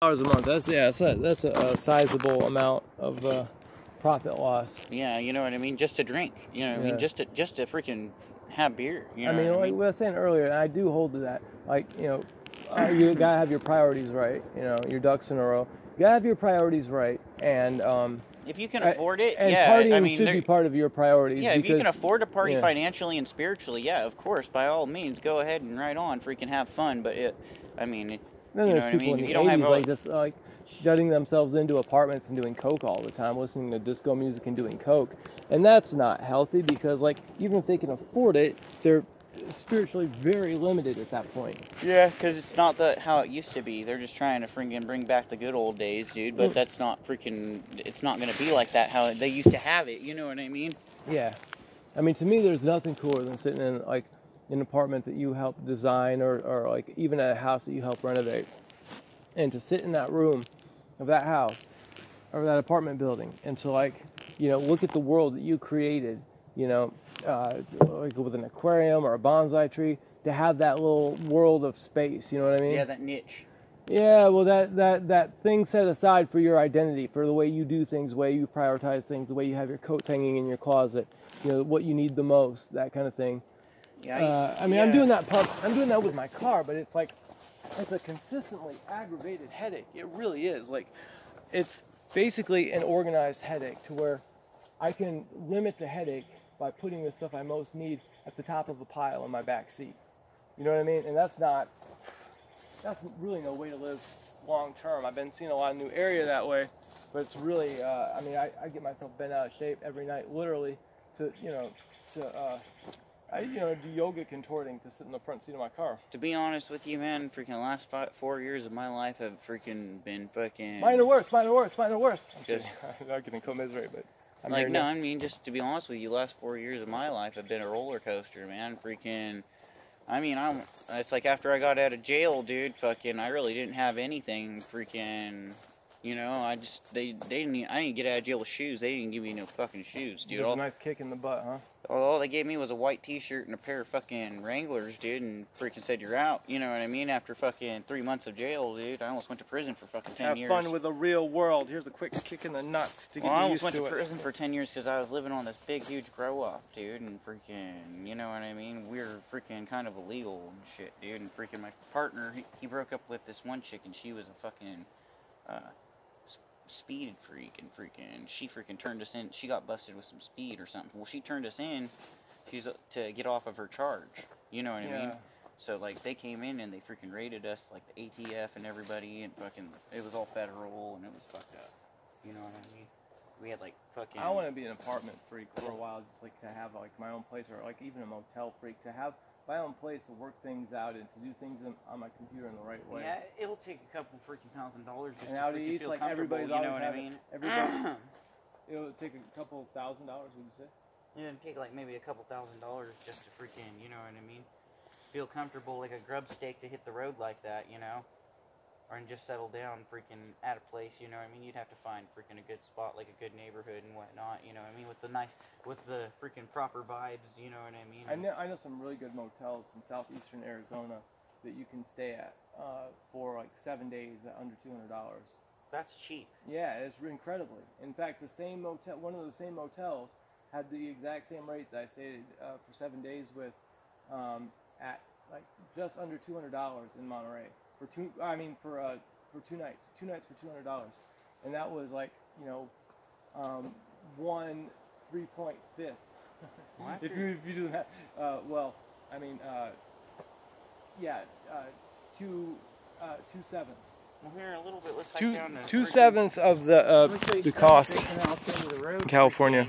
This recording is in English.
a month. That's that's a sizable amount of profit loss. Yeah, you know what I mean. Just to drink, you know what I mean. Just to freaking have beer. You know I mean, what like we were saying earlier, and I do hold to that. Like, you know, you gotta have your priorities right. You know, your ducks in a row. You gotta have your priorities right, and if you can afford it, and yeah. partying I mean, should be part of your priorities. Yeah, because, if you can afford to party financially and spiritually, yeah, of course, by all means, go ahead and right on, freaking have fun. But then there's you know what I people mean. in If the you don't 80s have like just like shutting themselves into apartments and doing coke all the time, listening to disco music and doing coke, and that's not healthy because, like, even if they can afford it, they're spiritually very limited at that point. Yeah, because it's not how it used to be. They're just trying to freaking bring back the good old days, dude. But that's not freaking. It's not gonna be like that how they used to have it. You know what I mean? Yeah, I mean, to me, there's nothing cooler than sitting in like an apartment that you help design, or like even a house that you help renovate, and to sit in that room of that house or that apartment building and to, like, you know, look at the world that you created, you know, like with an aquarium or a bonsai tree, to have that little world of space, you know what I mean? Yeah, that niche. Yeah, well, that thing set aside for your identity, for the way you do things, the way you prioritize things, the way you have your coats hanging in your closet, you know, what you need the most, that kind of thing. Yeah, I mean, I'm doing that with my car, but it's like, it's a consistently aggravated headache. It really is. Like, it's basically an organized headache to where I can limit the headache by putting the stuff I most need at the top of a pile in my back seat. You know what I mean? And that's really no way to live long term. I've been seeing a lot of new area that way, but it's really, I mean, I get myself bent out of shape every night, literally, to do yoga contorting to sit in the front seat of my car. To be honest with you, man, freaking the last 4 years of my life have freaking been fucking... Mine are worse. I'm not getting commiserate, but I'm like, no, I mean, just to be honest with you, the last 4 years of my life have been a roller coaster, man. Freaking... I mean, it's like after I got out of jail, dude, fucking, I really didn't have anything, freaking... You know, I didn't get out of jail with shoes. They didn't give me no fucking shoes, dude. It was a nice kick in the butt, huh? All they gave me was a white t-shirt and a pair of fucking Wranglers, dude, and freaking said you're out. You know what I mean? After fucking 3 months of jail, dude, I almost went to prison for fucking 10 years. Have fun with the real world. Here's a quick kick in the nuts to get you used to it. I almost went to prison for 10 years because I was living on this big, huge grow-up, dude, and freaking, you know what I mean? We were freaking kind of illegal and shit, dude, and freaking my partner, he broke up with this one chick, and she was a fucking, speed freak, and she freaking turned us in. She got busted with some speed or something. Well, she turned us in to get off of her charge. You know what I mean? So, like, they came in and they freaking raided us, like the ATF and everybody, and fucking, it was all federal and it was fucked up. You know what I mean? We had, like, fucking... I want to be an apartment freak for a while, just, like, to have, like, my own place, or, like, even a motel freak, to have my own place to work things out and to do things on my computer in the right way. Yeah, it'll take a couple freaking $1,000 just and to out freaking east, feel like, comfortable, everybody's you know what I mean? It'll take a couple $1,000, would you say? Yeah, it'd take, like, maybe a couple $1,000 just to freaking, you know what I mean? Feel comfortable like a grub stake to hit the road like that, you know? Or and just settle down freaking at a place, you know what I mean? You'd have to find freaking a good spot, like a good neighborhood and whatnot, you know what I mean? With the freaking proper vibes, you know what I mean? I know some really good motels in southeastern Arizona that you can stay at for like 7 days at under $200. That's cheap. Yeah, it's incredibly. In fact, one of the same motels had the exact same rate that I stayed for 7 days with at like just under $200 in Monterey. For 2 nights. 2 nights for $200. And that was like, you know, 1/3.5. if you do that, well, I mean, yeah, 2/7. Well, here a little bit. Let's hike down 2/7 of the cost in California.